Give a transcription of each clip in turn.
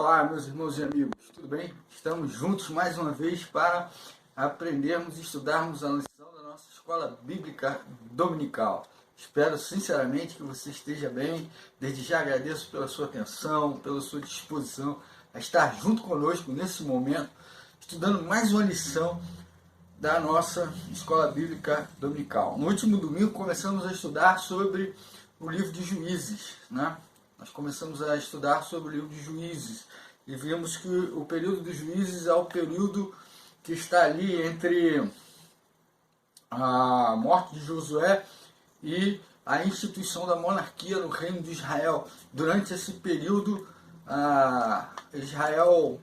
Olá, meus irmãos e amigos, tudo bem? Estamos juntos mais uma vez para aprendermos e estudarmos a lição da nossa escola bíblica dominical. Espero sinceramente que você esteja bem. Desde já agradeço pela sua atenção, pela sua disposição a estar junto conosco nesse momento, estudando mais uma lição da nossa escola bíblica dominical. No último domingo começamos a estudar sobre o livro de Juízes, né? Nós começamos a estudar sobre o livro de Juízes e vimos que o período dos Juízes é o período que está ali entre a morte de Josué e a instituição da monarquia no reino de Israel. Durante esse período, Israel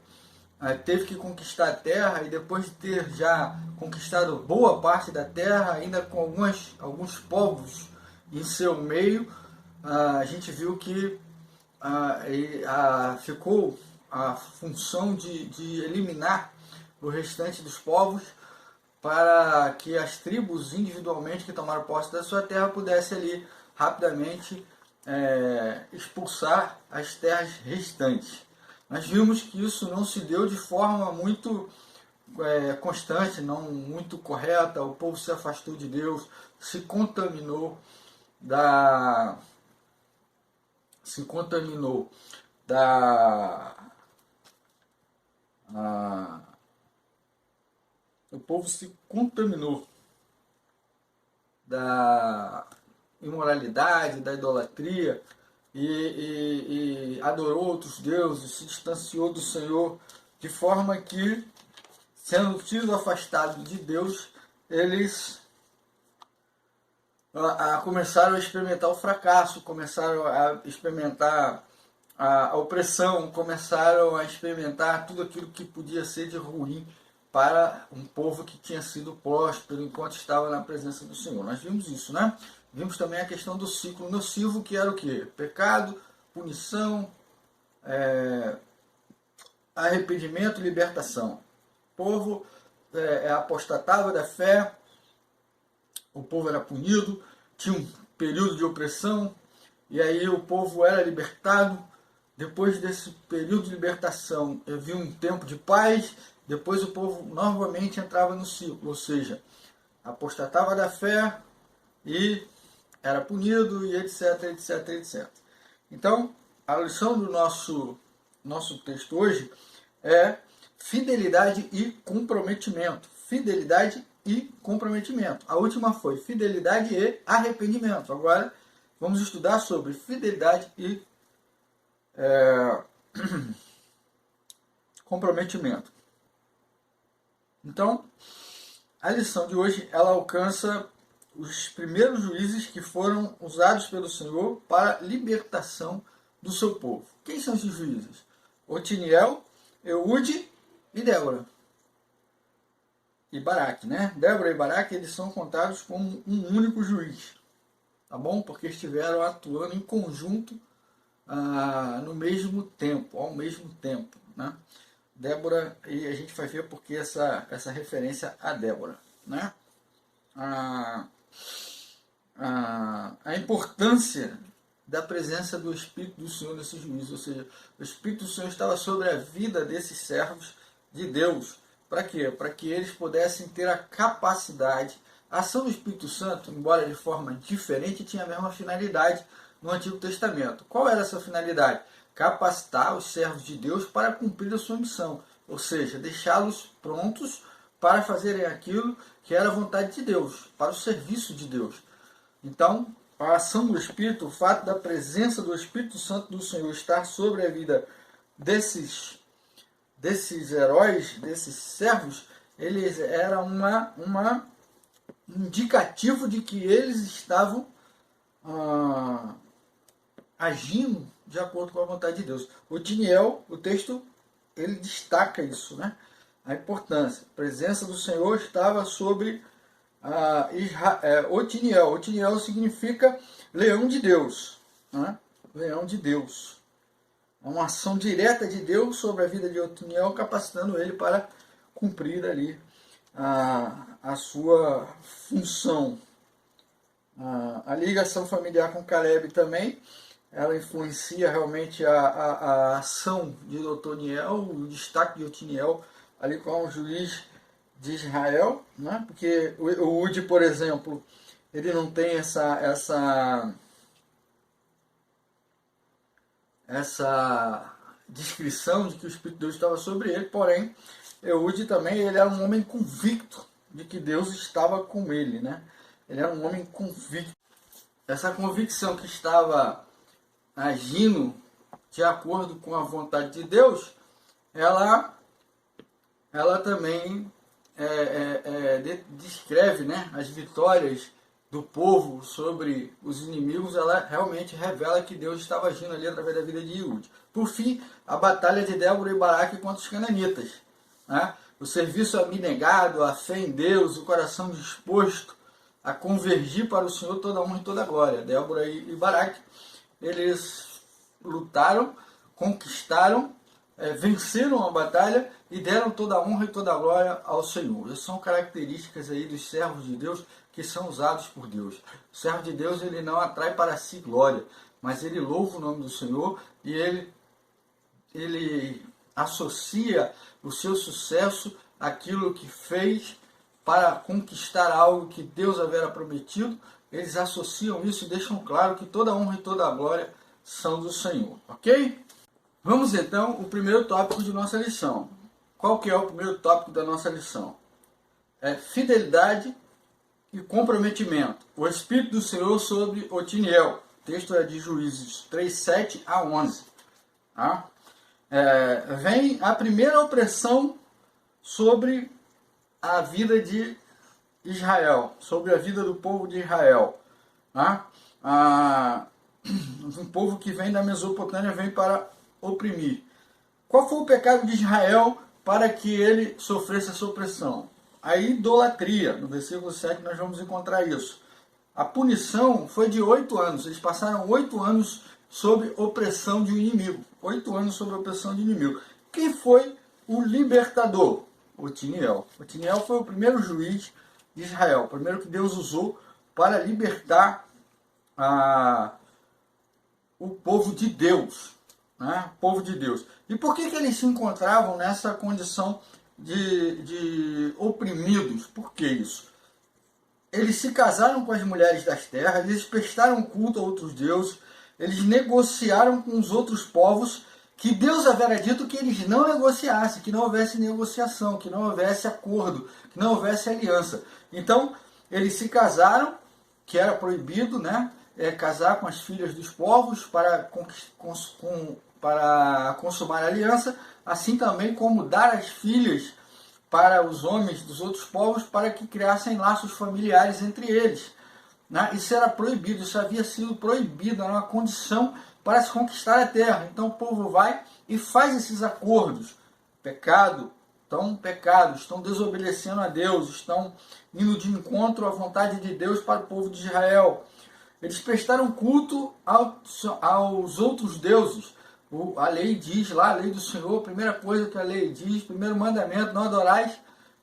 teve que conquistar a terra, e depois de ter já conquistado boa parte da terra, ainda com alguns povos em seu meio, a gente viu que ficou a função de eliminar o restante dos povos, para que as tribos individualmente que tomaram posse da sua terra pudessem ali rapidamente expulsar as terras restantes. Nós vimos que isso não se deu de forma muito constante, não muito correta. O povo se afastou de Deus, se contaminou o povo se contaminou da imoralidade, da idolatria, e adorou outros deuses, se distanciou do Senhor, de forma que, sendo sido afastados de Deus, eles começaram a experimentar o fracasso, começaram a experimentar a opressão, começaram a experimentar tudo aquilo que podia ser de ruim para um povo que tinha sido próspero enquanto estava na presença do Senhor. Nós vimos isso, né? Vimos também a questão do ciclo nocivo, que era o quê? Pecado, punição, arrependimento, libertação. O povo apostatava da fé, o povo era punido, tinha um período de opressão, e aí o povo era libertado. Depois desse período de libertação, havia um tempo de paz. Depois o povo novamente entrava no ciclo, ou seja, apostatava da fé e era punido, e etc, etc, etc. Então, a lição do nosso texto hoje é fidelidade e comprometimento. Fidelidade e comprometimento. A última foi fidelidade e arrependimento. Agora, vamos estudar sobre fidelidade e comprometimento. Então, a lição de hoje, ela alcança os primeiros juízes que foram usados pelo Senhor para a libertação do seu povo. Quem são esses juízes? Otiniel, Eude e Débora. E Baraque, né? Débora e Baraque, eles são contados como um único juiz, tá bom? Porque estiveram atuando em conjunto no mesmo tempo, ao mesmo tempo, né? Débora, e a gente vai ver porque essa referência a Débora, né? A importância da presença do Espírito do Senhor nesse juízo, ou seja, o Espírito do Senhor estava sobre a vida desses servos de Deus. Para quê? Para que eles pudessem ter a capacidade. A ação do Espírito Santo, embora de forma diferente, tinha a mesma finalidade no Antigo Testamento. Qual era essa finalidade? Capacitar os servos de Deus para cumprir a sua missão, ou seja, deixá-los prontos para fazerem aquilo que era a vontade de Deus, para o serviço de Deus. Então, a ação do Espírito, o fato da presença do Espírito Santo do Senhor estar sobre a vida desses heróis, desses servos, eles eram um indicativo de que eles estavam agindo de acordo com a vontade de Deus. Otiniel, o texto, ele destaca isso, né? A importância. A presença do Senhor estava sobre Otiniel. Otiniel significa leão de Deus, né? Leão de Deus. É uma ação direta de Deus sobre a vida de Otiniel, capacitando ele para cumprir ali a sua função. A ligação familiar com Caleb também ela influencia realmente a ação de Otoniel, o destaque de Otiniel ali como juiz de Israel, né? Porque o Udi, por exemplo, ele não tem essa descrição de que o Espírito de Deus estava sobre ele, porém, Eude também ele era um homem convicto de que Deus estava com ele, né? Ele era um homem convicto. Essa convicção que estava agindo de acordo com a vontade de Deus, ela também descreve, né, as vitórias do povo sobre os inimigos. Ela realmente revela que Deus estava agindo ali através da vida de Iúde. Por fim, a batalha de Débora e Baraque contra os cananitas, né? O serviço abnegado, a fé em Deus, o coração disposto a convergir para o Senhor toda a honra e toda a glória. Débora e Baraque, eles lutaram, conquistaram, venceram a batalha e deram toda a honra e toda a glória ao Senhor. Essas são características aí dos servos de Deus que são usados por Deus. O servo de Deus, ele não atrai para si glória, mas ele louva o nome do Senhor e ele associa o seu sucesso àquilo que fez para conquistar algo que Deus havia prometido. Eles associam isso e deixam claro que toda a honra e toda a glória são do Senhor, ok? Vamos então ao primeiro tópico de nossa lição. Qual que é o primeiro tópico da nossa lição? É fidelidade e comprometimento. O Espírito do Senhor sobre Otiniel. O texto é de Juízes 3, 7 a 11. Tá? Vem a primeira opressão sobre a vida de Israel, sobre a vida do povo de Israel. Tá? Um povo que vem da Mesopotâmia vem para oprimir. Qual foi o pecado de Israel para que ele sofresse essa opressão? A idolatria. No versículo 7 nós vamos encontrar isso. A punição foi de 8 anos. Eles passaram 8 anos sob opressão de um inimigo. 8 anos sob opressão de inimigo. Quem foi o libertador? Otiniel. Otiniel foi o primeiro juiz de Israel. O primeiro que Deus usou para libertar o povo de Deus. Né? O povo de Deus. E por que eles se encontravam nessa condição de oprimidos? Por que isso? Eles se casaram com as mulheres das terras, eles prestaram culto a outros deuses, eles negociaram com os outros povos, que Deus havia dito que eles não negociassem, que não houvesse negociação, que não houvesse acordo, que não houvesse aliança. Então, eles se casaram, que era proibido, né? Casar com as filhas dos povos para consumar a aliança, assim também como dar as filhas para os homens dos outros povos para que criassem laços familiares entre eles. Né? Isso era proibido, isso havia sido proibido, era uma condição para se conquistar a terra. Então o povo vai e faz esses acordos. Pecado, estão desobedecendo a Deus, estão indo de encontro à vontade de Deus para o povo de Israel. Eles prestaram culto aos outros deuses. A lei diz lá, a lei do Senhor, a primeira coisa que a lei diz, primeiro mandamento, não adorais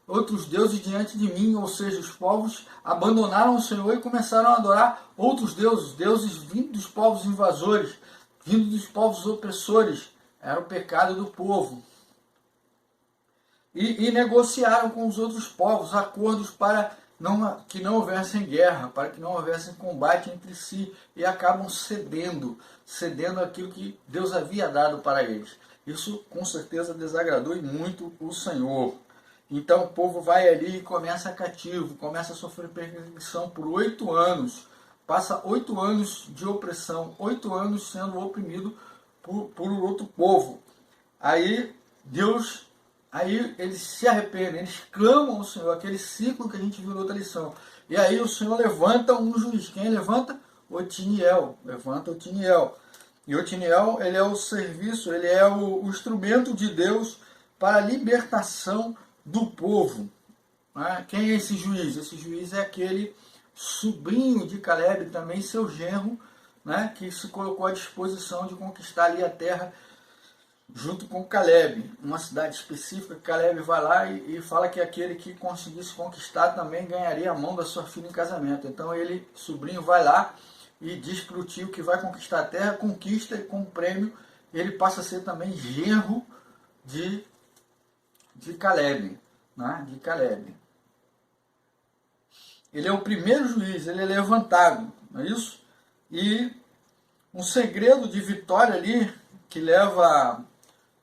outros deuses diante de mim. Ou seja, os povos abandonaram o Senhor e começaram a adorar outros deuses, deuses vindos dos povos invasores, vindos dos povos opressores. Era o pecado do povo. E negociaram com os outros povos acordos para que não houvesse guerra, para que não houvesse combate entre si, e acabam cedendo aquilo que Deus havia dado para eles. Isso com certeza desagradou muito o Senhor. Então o povo vai ali e começa cativo, começa a sofrer perseguição por 8 anos, passa 8 anos de opressão, 8 anos sendo oprimido por outro povo. Aí eles se arrependem, eles clamam ao Senhor, aquele ciclo que a gente viu na outra lição. E aí o Senhor levanta um juiz. Quem levanta? Otiniel. Levanta Otiniel. E Otiniel, ele é o serviço, ele é o instrumento de Deus para a libertação do povo. Quem é esse juiz? Esse juiz é aquele sobrinho de Caleb, também seu genro, né, que se colocou à disposição de conquistar ali a terra junto com Caleb, uma cidade específica. Caleb vai lá e fala que aquele que conseguisse conquistar também ganharia a mão da sua filha em casamento. Então ele, sobrinho, vai lá e diz para o tio que vai conquistar a terra, conquista e com prêmio ele passa a ser também genro de Caleb, né? De Caleb. Ele é o primeiro juiz, ele é levantado, não é isso? E um segredo de vitória ali que leva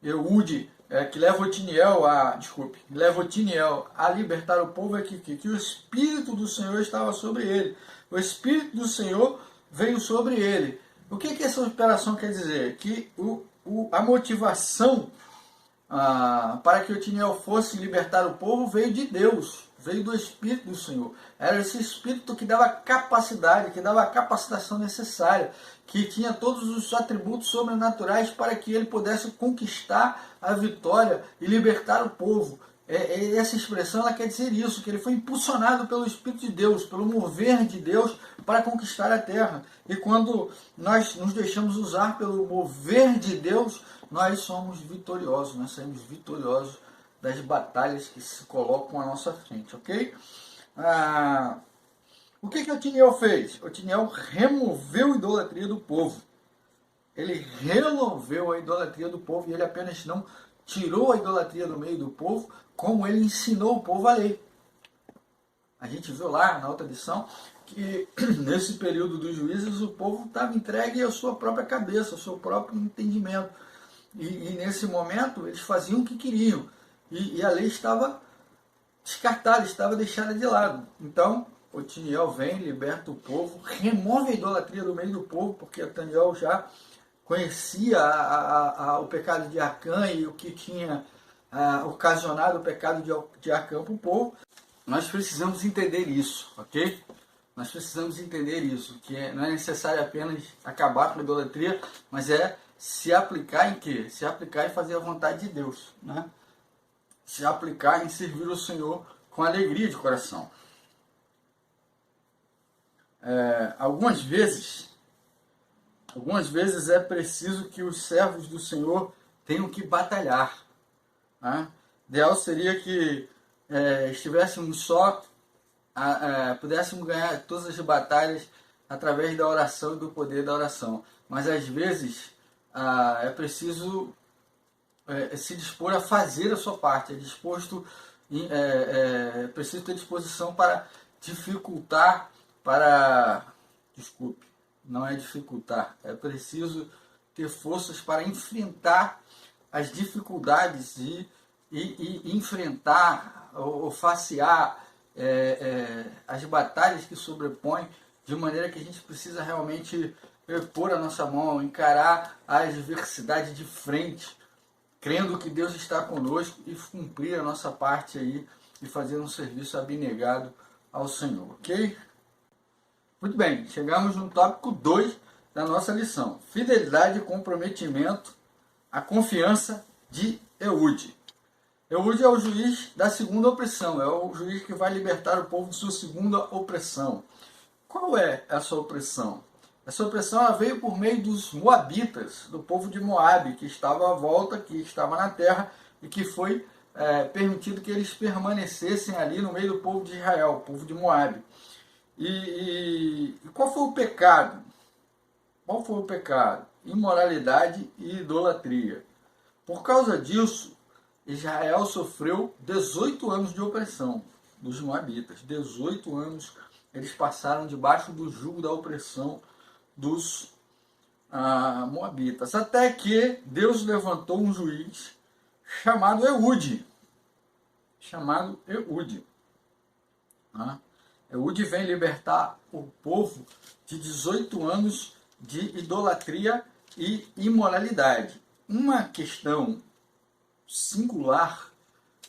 Eude, que leva Otiniel a libertar o povo é que o Espírito do Senhor estava sobre ele. O Espírito do Senhor veio sobre ele. O que essa operação quer dizer? Que a motivação para que Otiniel fosse libertar o povo veio de Deus, veio do Espírito do Senhor. Era esse Espírito que dava capacidade, que dava a capacitação necessária, que tinha todos os atributos sobrenaturais para que ele pudesse conquistar a vitória e libertar o povo. Essa expressão ela quer dizer isso, que ele foi impulsionado pelo Espírito de Deus, pelo mover de Deus para conquistar a terra. E quando nós nos deixamos usar pelo mover de Deus, nós somos vitoriosos, nós saímos vitoriosos das batalhas que se colocam à nossa frente, ok? O que Otiniel fez? Otiniel removeu a idolatria do povo. Ele removeu a idolatria do povo e ele apenas não tirou a idolatria do meio do povo, como ele ensinou o povo a lei. A gente viu lá na outra lição que nesse período dos juízes o povo estava entregue à sua própria cabeça, ao seu próprio entendimento. E nesse momento eles faziam o que queriam. E a lei estava descartada, estava deixada de lado. Então, Otiniel vem, liberta o povo, remove a idolatria do meio do povo, porque Otiniel já conhecia o pecado de Acã e o que tinha ocasionado o pecado de Acã para o povo. Nós precisamos entender isso, ok? Nós precisamos entender isso, que não é necessário apenas acabar com a idolatria, mas é se aplicar em quê? Se aplicar em fazer a vontade de Deus, né? Se aplicar em servir o Senhor com alegria de coração. Algumas vezes é preciso que os servos do Senhor tenham que batalhar. Né? Ideal seria que estivéssemos só, pudéssemos ganhar todas as batalhas através da oração e do poder da oração. Mas às vezes é preciso se dispor a fazer a sua parte, preciso ter disposição para dificultar, não é dificultar, é preciso ter forças para enfrentar as dificuldades e enfrentar ou facear as batalhas que sobrepõem, de maneira que a gente precisa realmente pôr a nossa mão, encarar a adversidade de frente, crendo que Deus está conosco e cumprir a nossa parte aí e fazer um serviço abnegado ao Senhor, ok? Muito bem, chegamos no tópico 2 da nossa lição. Fidelidade e comprometimento, a confiança de Eude. Eude é o juiz da segunda opressão, é o juiz que vai libertar o povo de sua segunda opressão. Qual é essa opressão? Essa opressão ela veio por meio dos moabitas, do povo de Moabe, que estava à volta, que estava na terra, e que foi permitido que eles permanecessem ali no meio do povo de Israel, o povo de Moabe. E qual foi o pecado? Qual foi o pecado? Imoralidade e idolatria. Por causa disso, Israel sofreu 18 anos de opressão dos moabitas. 18 anos eles passaram debaixo do jugo da opressão dos moabitas. Até que Deus levantou um juiz chamado Eude. Eude vem libertar o povo de 18 anos de idolatria e imoralidade. Uma questão singular,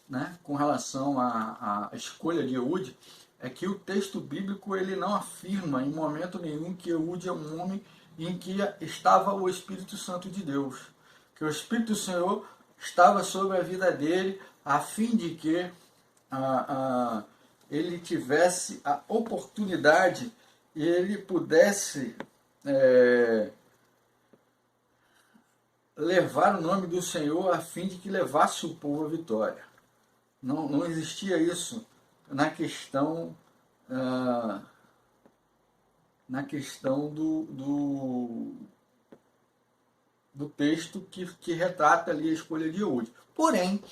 né, com relação à escolha de Eude é que o texto bíblico ele não afirma em momento nenhum que Eude é um homem em que estava o Espírito Santo de Deus. Que o Espírito do Senhor estava sobre a vida dele a fim de que ele tivesse a oportunidade e ele pudesse levar o nome do Senhor a fim de que levasse o povo à vitória. Não existia isso na questão na questão do texto que retrata ali a escolha de Eude. Porém,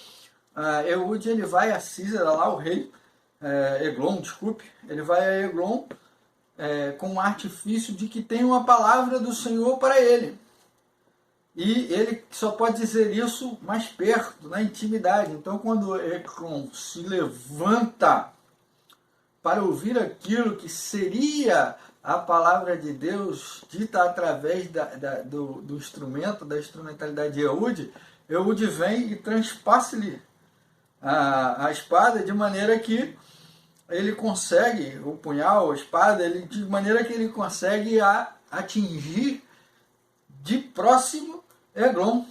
Eude ele vai a Císara, lá o rei, Eglon, desculpe, ele vai a Eglon com um artifício de que tem uma palavra do Senhor para ele. E ele só pode dizer isso mais perto, na intimidade. Então, quando Eglon se levanta para ouvir aquilo que seria a palavra de Deus dita através do instrumento, da instrumentalidade de Eude, Eude vem e transpassa-lhe a espada de maneira que ele consegue, o punhal, a espada, de maneira que ele consegue atingir de próximo Eglon,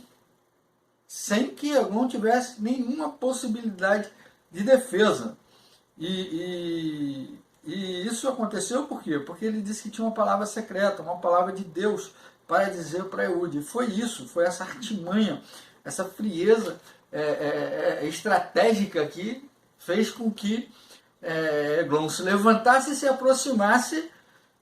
sem que Eglon tivesse nenhuma possibilidade de defesa. E isso aconteceu por quê? Porque ele disse que tinha uma palavra secreta, uma palavra de Deus para dizer para Eude. E foi isso, foi essa artimanha, essa frieza estratégica que fez com que Eglon se levantasse e se aproximasse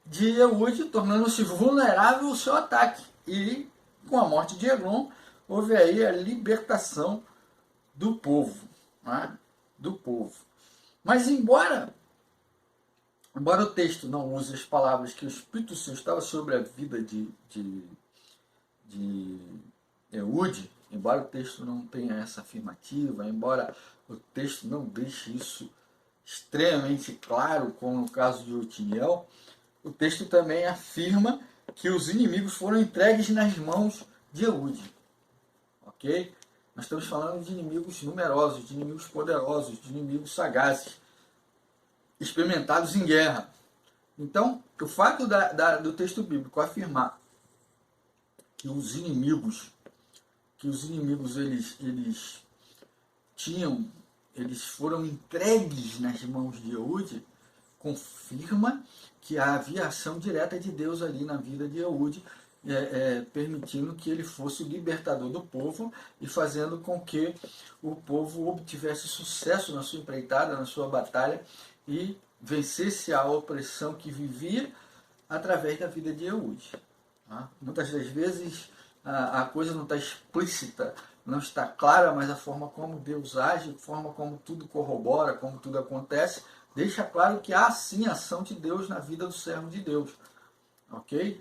de Eude, tornando-se vulnerável ao seu ataque. E com a morte de Eglon, houve aí a libertação do povo. Né? Do povo. Mas embora o texto não use as palavras que o Espírito Santo estava sobre a vida de Eude, embora o texto não tenha essa afirmativa, embora o texto não deixe isso extremamente claro, como no caso de Otiniel, o texto também afirma que os inimigos foram entregues nas mãos de Eude. Ok? Nós estamos falando de inimigos numerosos, de inimigos poderosos, de inimigos sagazes, experimentados em guerra. Então, o fato do texto bíblico afirmar que os inimigos eles foram entregues nas mãos de Eude, confirma que havia ação direta de Deus ali na vida de Eude, permitindo que ele fosse o libertador do povo e fazendo com que o povo obtivesse sucesso na sua empreitada, na sua batalha e vencesse a opressão que vivia através da vida de Eude. Muitas das vezes a coisa não está explícita, não está clara, mas a forma como Deus age, a forma como tudo corrobora, como tudo acontece, deixa claro que há sim ação de Deus na vida do servo de Deus. Ok?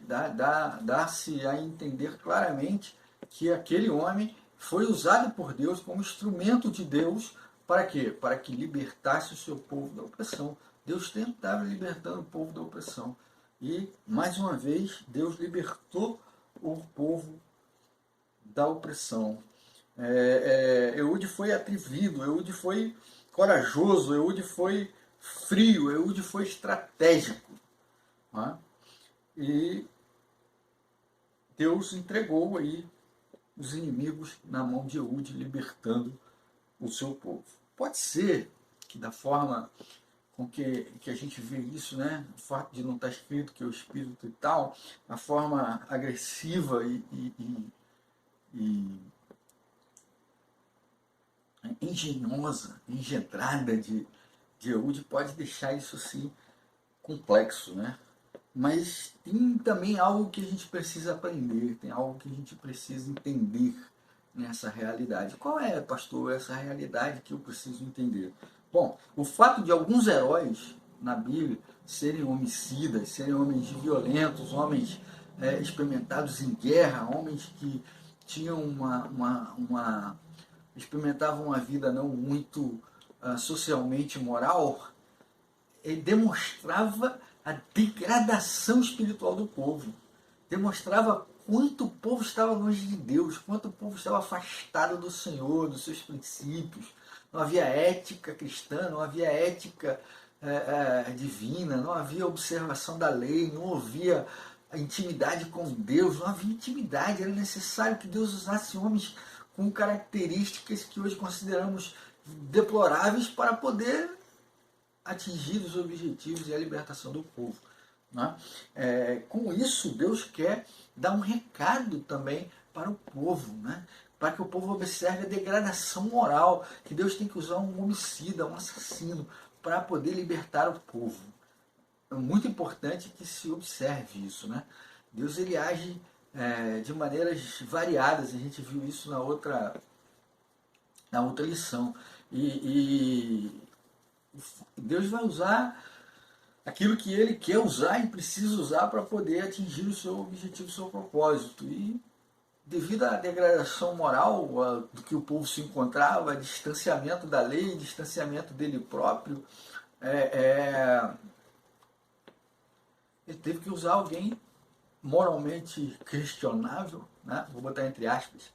Dá-se a entender claramente que aquele homem foi usado por Deus como instrumento de Deus para quê? Para que libertasse o seu povo da opressão. Deus sempre estava libertando o povo da opressão. E, mais uma vez, Deus libertou o povo da opressão. Eude foi atrevido, Eude foi corajoso, Eude foi frio, Eude foi estratégico. Né? E Deus entregou aí os inimigos na mão de Eude, libertando o seu povo. Pode ser que da forma com que a gente vê isso, né? O fato de não estar escrito que é o Espírito e tal, a forma agressiva e engenhosa, engendrada de Eude pode deixar isso assim complexo, né? Mas tem também algo que a gente precisa aprender, tem algo que a gente precisa entender nessa realidade. Qual é, pastor, essa realidade que eu preciso entender? Bom, o fato de alguns heróis na Bíblia serem homicidas, serem homens violentos, homens experimentados em guerra, homens que tinham experimentavam uma vida não muito socialmente moral, ele demonstrava a degradação espiritual do povo, demonstrava quanto o povo estava longe de Deus, quanto o povo estava afastado do Senhor, dos seus princípios. Não havia ética cristã, não havia ética divina, não havia observação da lei, não havia intimidade com Deus, não havia intimidade, era necessário que Deus usasse homens com características que hoje consideramos deploráveis para poder atingir os objetivos e a libertação do povo. Né? Com isso, Deus quer dar um recado também para o povo, né? Para que o povo observe a degradação moral, que Deus tem que usar um homicida, um assassino, para poder libertar o povo. é muito importante que se observe isso, né? Deus ele age de maneiras variadas, a gente viu isso na outra lição. E Deus vai usar aquilo que ele quer usar e precisa usar para poder atingir o seu objetivo, o seu propósito. E devido à degradação moral do que o povo se encontrava, distanciamento da lei, distanciamento dele próprio, ele teve que usar alguém moralmente questionável, né? Vou botar entre aspas,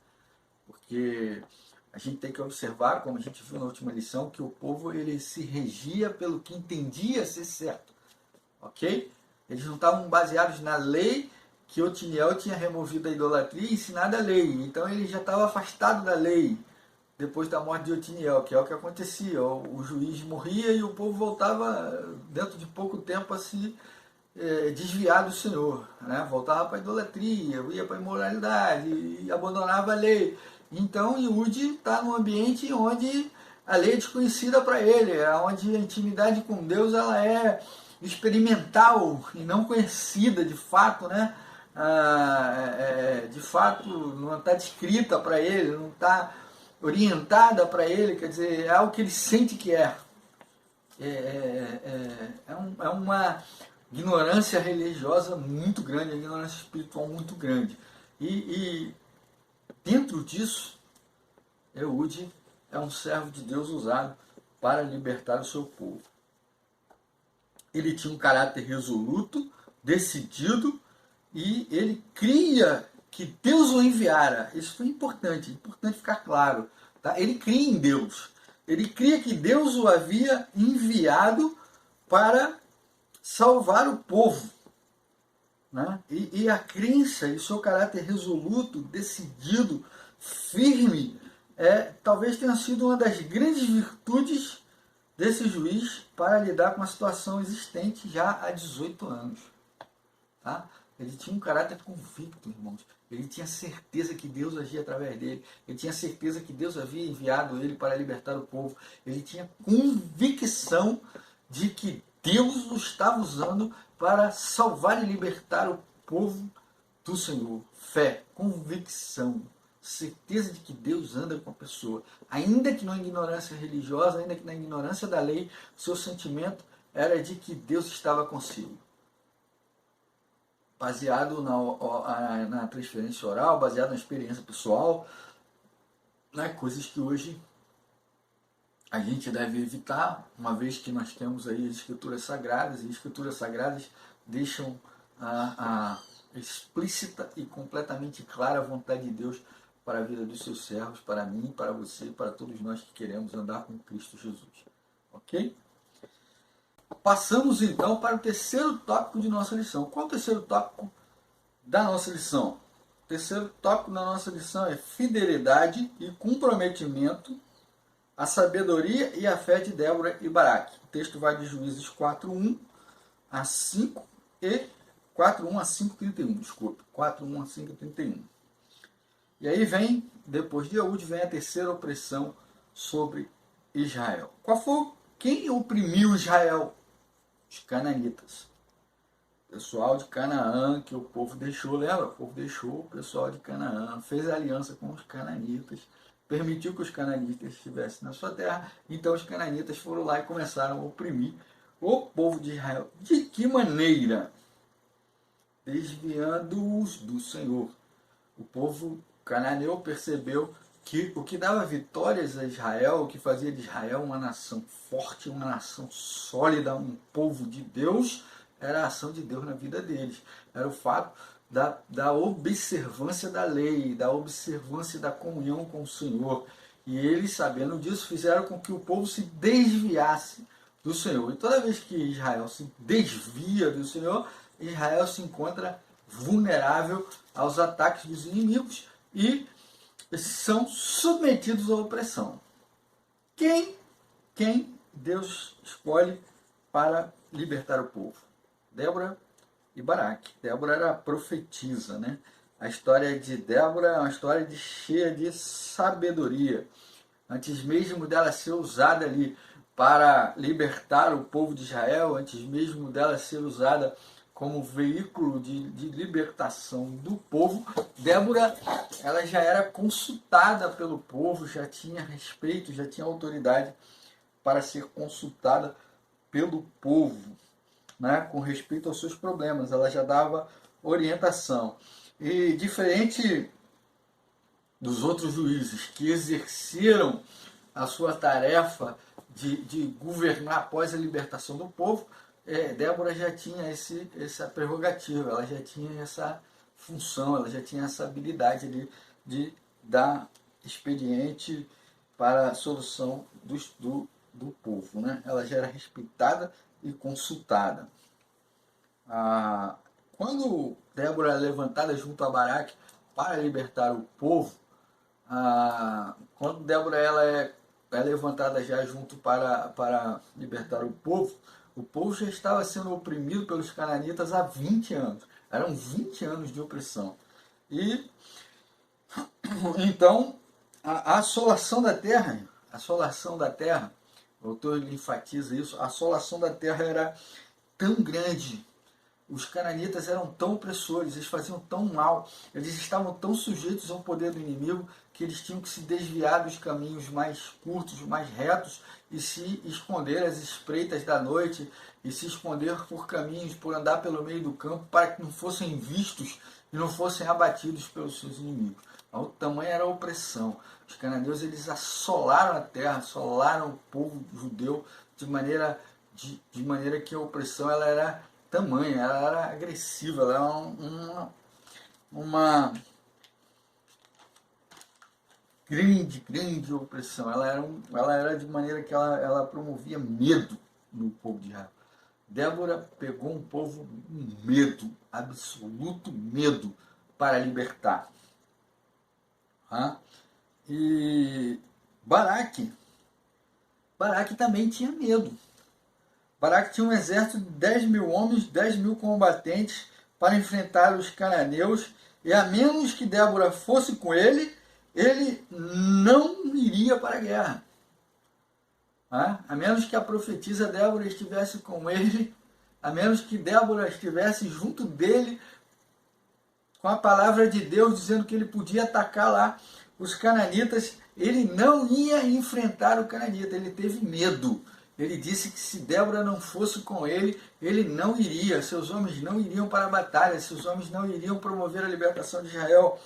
porque a gente tem que observar, como a gente viu na última lição, que o povo ele se regia pelo que entendia ser certo, ok? Eles não estavam baseados na lei que Otiniel tinha removido a idolatria e ensinado a lei. Então ele já estava afastado da lei depois da morte de Otiniel, que é o que acontecia. O juiz morria e o povo voltava dentro de pouco tempo a se desviar do Senhor, né? Voltava para a idolatria, ia para a imoralidade e abandonava a lei. Então Yehudi está num ambiente onde a lei é desconhecida para ele, onde a intimidade com Deus ela é experimental e não conhecida de fato, né? De fato não está descrita para ele, não está orientada para ele, quer dizer, é algo que ele sente que é. É uma ignorância religiosa muito grande, a ignorância espiritual muito grande. E dentro disso, Eude é um servo de Deus usado para libertar o seu povo. Ele tinha um caráter resoluto, decidido, e ele cria que Deus o enviara. Isso foi importante ficar claro. Tá? Ele cria em Deus. Ele cria que Deus o havia enviado para salvar o povo. Né? E a crença e o seu caráter resoluto, decidido, firme, talvez tenha sido uma das grandes virtudes desse juiz para lidar com a situação existente já há 18 anos. Tá? Ele tinha um caráter convicto, irmãos. Ele tinha certeza que Deus agia através dele. Ele tinha certeza que Deus havia enviado ele para libertar o povo. Ele tinha convicção de que Deus o estava usando para salvar e libertar o povo do Senhor. Fé, convicção, certeza de que Deus anda com a pessoa. Ainda que na ignorância religiosa, ainda que na ignorância da lei, o seu sentimento era de que Deus estava consigo. Baseado na transferência oral, baseado na experiência pessoal, né, coisas que hoje a gente deve evitar, uma vez que nós temos aí as escrituras sagradas, e as escrituras sagradas deixam a explícita e completamente clara a vontade de Deus para a vida dos seus servos, para mim, para você, para todos nós que queremos andar com Cristo Jesus. Ok? Passamos então para o terceiro tópico de nossa lição. Qual é o terceiro tópico da nossa lição? O terceiro tópico da nossa lição é fidelidade e comprometimento, a sabedoria e a fé de Débora e Baraque. O texto vai de Juízes 4:1 a 5 e 4:1 a 5:31, desculpe, 4:1 a 5:31. E aí vem, depois de Eude, vem a terceira opressão sobre Israel. Quem oprimiu Israel? Os cananitas. O pessoal de Canaã, que o povo deixou, lembra? O povo deixou o pessoal de Canaã, fez aliança com os cananitas, permitiu que os cananitas estivessem na sua terra, então os cananitas foram lá e começaram a oprimir o povo de Israel. De que maneira? Desviando-os do Senhor. O povo cananeu percebeu que o que dava vitórias a Israel, o que fazia de Israel uma nação forte, uma nação sólida, um povo de Deus, era a ação de Deus na vida deles. Era o fato da observância da lei, da observância da comunhão com o Senhor. E eles, sabendo disso, fizeram com que o povo se desviasse do Senhor. E toda vez que Israel se desvia do Senhor, Israel se encontra vulnerável aos ataques dos inimigos e são submetidos à opressão. Quem Deus escolhe para libertar o povo? Débora e Baraque. Débora era profetisa, né? A história de Débora é uma história cheia de sabedoria. Antes mesmo dela ser usada ali para libertar o povo de Israel, antes mesmo dela ser usada como veículo de libertação do povo, Débora, ela já era consultada pelo povo, já tinha respeito, já tinha autoridade para ser consultada pelo povo, né, com respeito aos seus problemas. Ela já dava orientação. E diferente dos outros juízes que exerceram a sua tarefa de governar após a libertação do povo, Débora já tinha essa prerrogativa, ela já tinha essa função, ela já tinha essa habilidade de dar expediente para a solução do povo. Né? Ela já era respeitada e consultada. Quando Débora é levantada junto a Baraque para libertar o povo, quando Débora ela é levantada já junto para libertar o povo já estava sendo oprimido pelos cananitas há 20 anos. Eram 20 anos de opressão. E então a assolação da terra, o autor enfatiza isso, a assolação da terra era tão grande, os cananitas eram tão opressores, eles faziam tão mal, eles estavam tão sujeitos ao poder do inimigo que eles tinham que se desviar dos caminhos mais curtos, mais retos e se esconder às espreitas da noite e se esconder por caminhos, por andar pelo meio do campo para que não fossem vistos e não fossem abatidos pelos seus inimigos. O tamanho era a opressão. Os cananeus eles assolaram a terra, assolaram o povo judeu de maneira que a opressão ela era tamanha, ela era agressiva, ela era uma grande opressão. Ela era de maneira que ela promovia medo no povo de Israel. Débora pegou um povo com medo, absoluto medo, para libertar. E Baraque também tinha medo. Baraque tinha um exército de 10 mil homens, 10 mil combatentes para enfrentar os cananeus, e a menos que Débora fosse com ele, ele não iria para a guerra. A menos que a profetisa Débora estivesse com ele, a menos que Débora estivesse junto dele, com a palavra de Deus dizendo que ele podia atacar lá os cananitas, ele não ia enfrentar o cananita, ele teve medo. Ele disse que se Débora não fosse com ele, ele não iria, seus homens não iriam para a batalha, seus homens não iriam promover a libertação de Israel.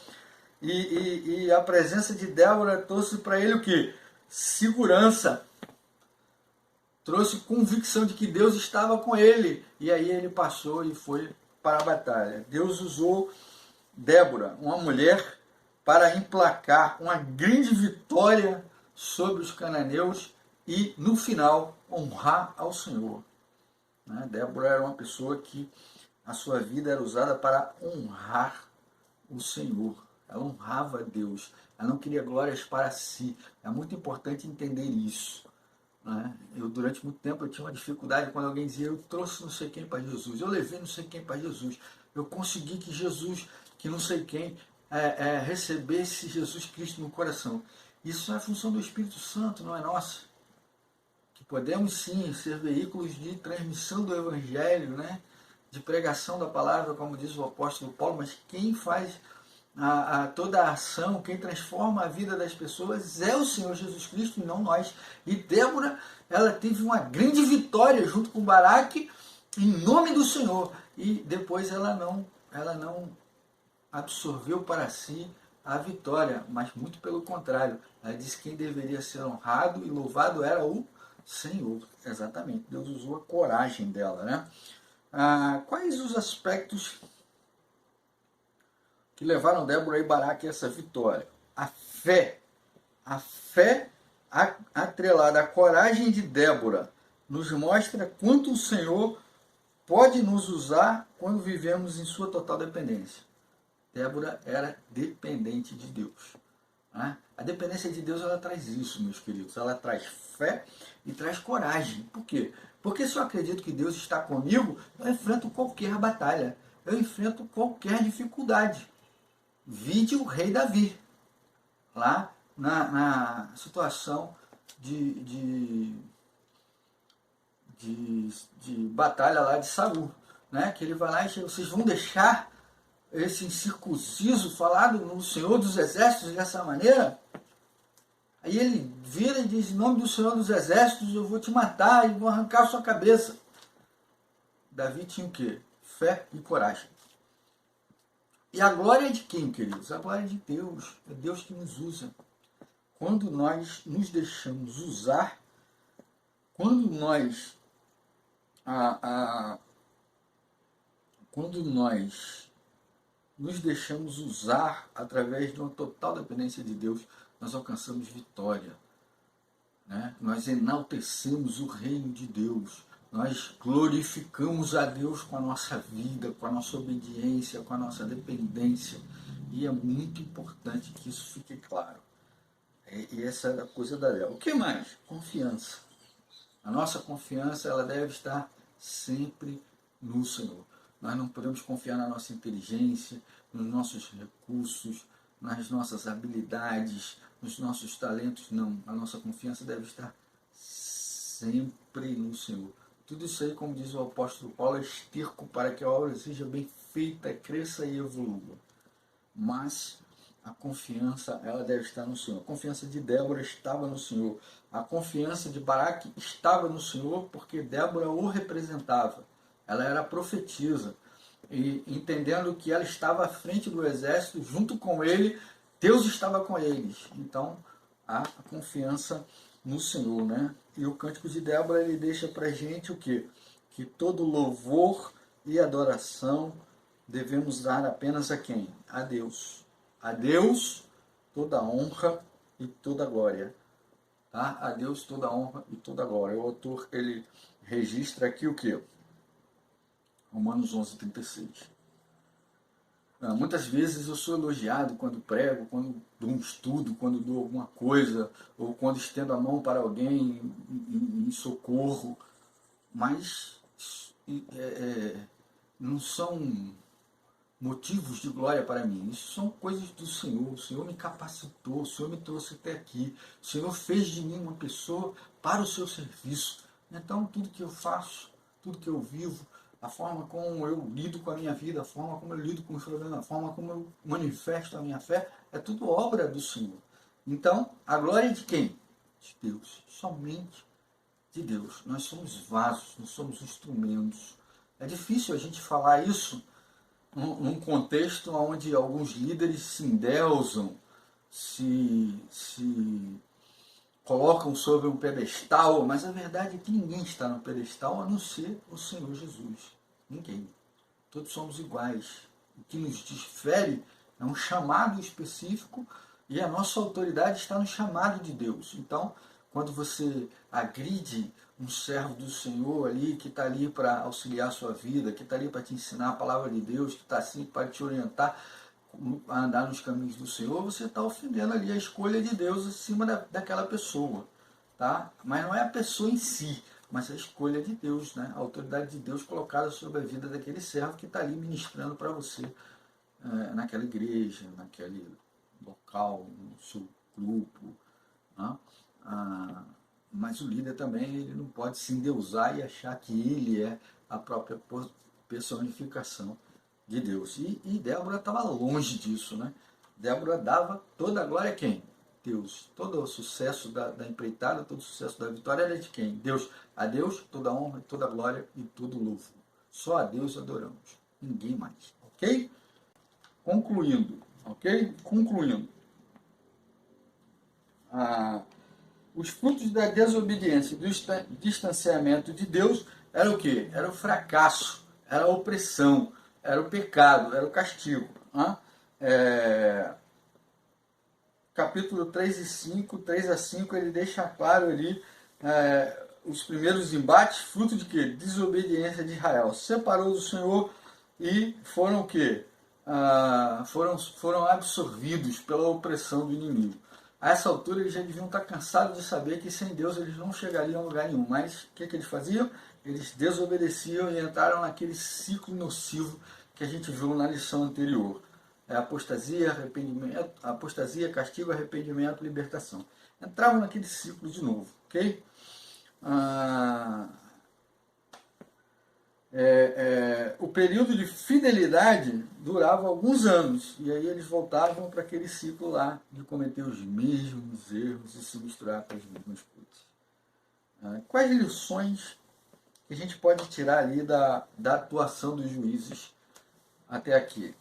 E a presença de Débora trouxe para ele o quê? Segurança. Trouxe convicção de que Deus estava com ele. E aí ele passou e foi para a batalha. Deus usou Débora, uma mulher, para emplacar uma grande vitória sobre os cananeus e, no final, honrar ao Senhor. Débora era uma pessoa que a sua vida era usada para honrar o Senhor. Ela honrava a Deus. Ela não queria glórias para si. É muito importante entender isso. Eu, durante muito tempo, eu tinha uma dificuldade quando alguém dizia: eu trouxe não sei quem para Jesus, eu levei não sei quem para Jesus, eu consegui que Jesus, que não sei quem, recebesse Jesus Cristo no coração. Isso é função do Espírito Santo, não é nossa. Que podemos sim ser veículos de transmissão do Evangelho, de pregação da palavra, como diz o apóstolo Paulo, mas quem faz toda a ação, quem transforma a vida das pessoas é o Senhor Jesus Cristo e não nós. E Débora, ela teve uma grande vitória junto com Baraque em nome do Senhor. E depois ela não absorveu para si a vitória, mas muito pelo contrário. Ela disse que quem deveria ser honrado e louvado era o Senhor. Exatamente. Deus usou a coragem dela. Quais os aspectos que levaram Débora e Baraque a essa vitória? A fé atrelada à coragem de Débora nos mostra quanto o Senhor pode nos usar quando vivemos em sua total dependência. Débora era dependente de Deus. A dependência de Deus, ela traz isso, meus queridos. Ela traz fé e traz coragem. Por quê? Porque se eu acredito que Deus está comigo, eu enfrento qualquer batalha. Eu enfrento qualquer dificuldade. Vide o rei Davi, lá na situação de de batalha lá de Saul, né? Que ele vai lá e chega, vocês vão deixar esse incircunciso falado no Senhor dos Exércitos dessa maneira? Aí ele vira e diz, em nome do Senhor dos Exércitos, eu vou te matar e vou arrancar a sua cabeça. Davi tinha o quê? Fé e coragem. E a glória é de quem, queridos? A glória é de Deus. É Deus que nos usa. Quando nós nos deixamos usar, quando nós quando nós nos deixamos usar através de uma total dependência de Deus, nós alcançamos vitória, né? Nós enaltecemos o reino de Deus, nós glorificamos a Deus com a nossa vida, com a nossa obediência, com a nossa dependência, e é muito importante que isso fique claro. E essa é a coisa da Léo. O que mais? Confiança. A nossa confiança, ela deve estar sempre no Senhor. Nós não podemos confiar na nossa inteligência, nos nossos recursos, nas nossas habilidades, nos nossos talentos, não. A nossa confiança deve estar sempre no Senhor. Tudo isso aí, como diz o apóstolo Paulo, é esterco para que a obra seja bem feita, cresça e evolua. Mas a confiança, ela deve estar no Senhor. A confiança de Débora estava no Senhor. A confiança de Baraque estava no Senhor porque Débora o representava. Ela era profetisa. E entendendo que ela estava à frente do exército, junto com ele, Deus estava com eles. Então, há a confiança no Senhor, né? E o Cântico de Débora, ele deixa pra gente o quê? Que todo louvor e adoração devemos dar apenas a quem? A Deus. A Deus toda honra e toda glória. Tá? A Deus toda honra e toda glória. O autor, ele registra aqui o quê? Romanos 11:36. Muitas vezes eu sou elogiado quando prego, quando dou um estudo, quando dou alguma coisa, ou quando estendo a mão para alguém em socorro, mas não são motivos de glória para mim. Isso são coisas do Senhor. O Senhor me capacitou, o Senhor me trouxe até aqui. O Senhor fez de mim uma pessoa para o seu serviço. Então, tudo que eu faço, tudo que eu vivo, a forma como eu lido com a minha vida, a forma como eu lido com os problemas, a forma como eu manifesto a minha fé, é tudo obra do Senhor. Então, a glória é de quem? De Deus. Somente de Deus. Nós somos vasos, nós somos instrumentos. É difícil a gente falar isso num contexto onde alguns líderes se endeusam, se colocam sobre um pedestal, mas a verdade é que ninguém está no pedestal a não ser o Senhor Jesus. Ninguém. Todos somos iguais. O que nos difere é um chamado específico e a nossa autoridade está no chamado de Deus. Então, quando você agride um servo do Senhor ali, que está ali para auxiliar a sua vida, que está ali para te ensinar a palavra de Deus, que está assim para te orientar a andar nos caminhos do Senhor, você está ofendendo ali a escolha de Deus acima daquela pessoa. Tá? Mas não é a pessoa em si, mas a escolha de Deus, né? A autoridade de Deus colocada sobre a vida daquele servo que está ali ministrando para você naquela igreja, naquele local, no seu grupo. Né? Mas o líder também ele não pode se endeusar e achar que ele é a própria personificação de Deus. E Débora estava longe disso, né? Débora dava toda a glória a quem? Deus. Todo o sucesso da empreitada, todo o sucesso da vitória era de quem? Deus. A Deus toda a honra, toda a glória e todo o louvor. Só a Deus adoramos. Ninguém mais. Ok? Concluindo. Ok? Concluindo. Os frutos da desobediência e do distanciamento de Deus era o quê? Era o fracasso, era a opressão, era o pecado, era o castigo. Capítulo 3 e 5, 3 a 5, ele deixa claro ali os primeiros embates, fruto de quê? Desobediência de Israel. Separou do Senhor e foram o quê? Foram absorvidos pela opressão do inimigo. A essa altura eles já deviam estar cansados de saber que sem Deus eles não chegariam a lugar nenhum. Mas o que eles faziam? Eles desobedeciam e entraram naquele ciclo nocivo que a gente viu na lição anterior. Apostasia, arrependimento, apostasia, castigo, arrependimento, libertação. Entravam naquele ciclo de novo, ok? O período de fidelidade durava alguns anos, e aí eles voltavam para aquele ciclo lá de cometer os mesmos erros e se misturar com as mesmas coisas. Quais lições que a gente pode tirar ali da atuação dos juízes até aqui?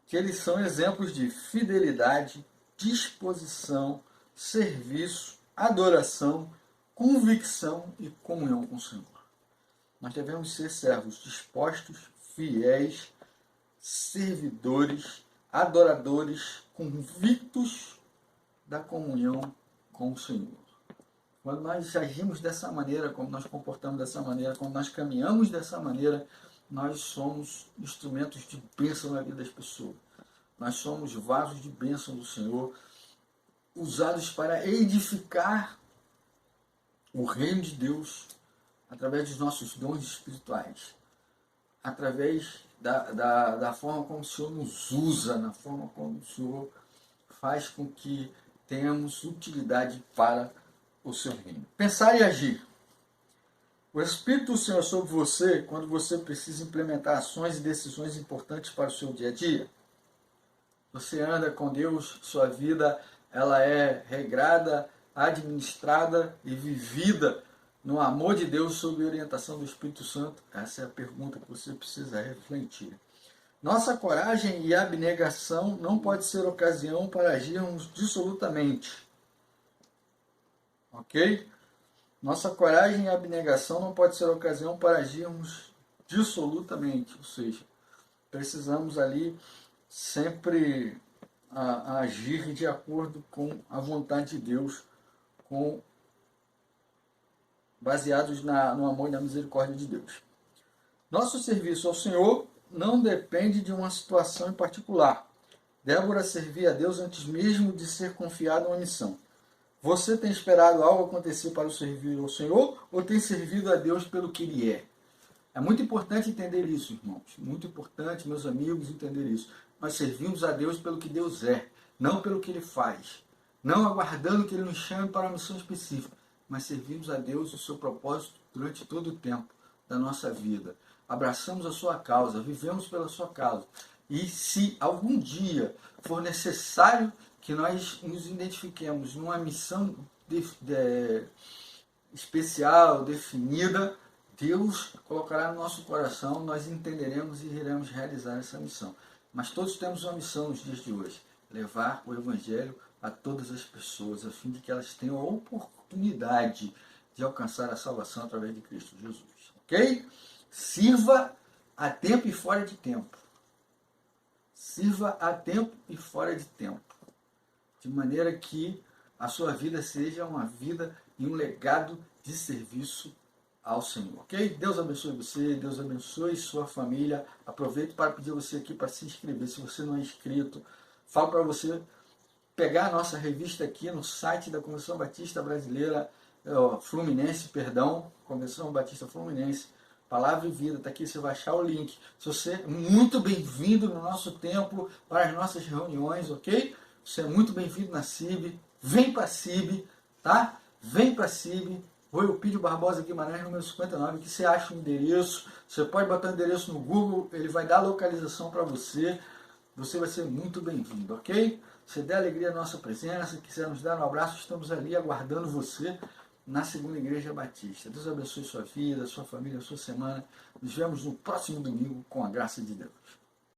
Que eles são exemplos de fidelidade, disposição, serviço, adoração, convicção e comunhão com o Senhor. Nós devemos ser servos dispostos, fiéis, servidores, adoradores, convictos da comunhão com o Senhor. Quando nós agimos dessa maneira, quando nós comportamos dessa maneira, quando nós caminhamos dessa maneira, nós somos instrumentos de bênção na vida das pessoas. Nós somos vasos de bênção do Senhor, usados para edificar o reino de Deus através dos nossos dons espirituais, através da forma como o Senhor nos usa, na forma como o Senhor faz com que tenhamos utilidade para o seu reino. Pensar e agir. O Espírito do Senhor é sobre você quando você precisa implementar ações e decisões importantes para o seu dia a dia. Você anda com Deus, sua vida ela é regrada, administrada e vivida no amor de Deus sob a orientação do Espírito Santo? Essa é a pergunta que você precisa refletir. Nossa coragem e abnegação não pode ser ocasião para agirmos dissolutamente. Ok? Nossa coragem e abnegação não pode ser ocasião para agirmos dissolutamente. Ou seja, precisamos ali sempre agir de acordo com a vontade de Deus, baseados no amor e na misericórdia de Deus. Nosso serviço ao Senhor não depende de uma situação em particular. Débora servia a Deus antes mesmo de ser confiada uma missão. Você tem esperado algo acontecer para o servir ao Senhor ou tem servido a Deus pelo que Ele é? É muito importante entender isso, irmãos. Muito importante, meus amigos, entender isso. Nós servimos a Deus pelo que Deus é, não pelo que Ele faz. Não aguardando que Ele nos chame para uma missão específica, mas servimos a Deus o seu propósito durante todo o tempo da nossa vida. Abraçamos a sua causa, vivemos pela sua causa. E se algum dia for necessário que nós nos identifiquemos numa missão especial, definida, Deus colocará no nosso coração, nós entenderemos e iremos realizar essa missão. Mas todos temos uma missão nos dias de hoje: levar o Evangelho a todas as pessoas, a fim de que elas tenham a oportunidade de alcançar a salvação através de Cristo Jesus. Ok? Sirva a tempo e fora de tempo. Sirva a tempo e fora de tempo. De maneira que a sua vida seja uma vida e um legado de serviço ao Senhor. Ok? Deus abençoe você, Deus abençoe sua família. Aproveito para pedir você aqui para se inscrever. Se você não é inscrito, falo para você pegar a nossa revista aqui no site da Convenção Batista Brasileira, Fluminense, Convenção Batista Fluminense, Palavra e Vida, está aqui, você vai achar o link. Se você é muito bem-vindo no nosso templo, para as nossas reuniões, ok? Você é muito bem-vindo na CIB, vem para a CIB, tá? Vem para a CIB, Rua Eupídio Barbosa Guimarães, número 59, que você acha o endereço, você pode botar o endereço no Google, ele vai dar a localização para você vai ser muito bem-vindo, ok? Se der alegria a nossa presença, quiser nos dar um abraço, estamos ali aguardando você na Segunda Igreja Batista. Deus abençoe sua vida, sua família, sua semana. Nos vemos no próximo domingo com a graça de Deus.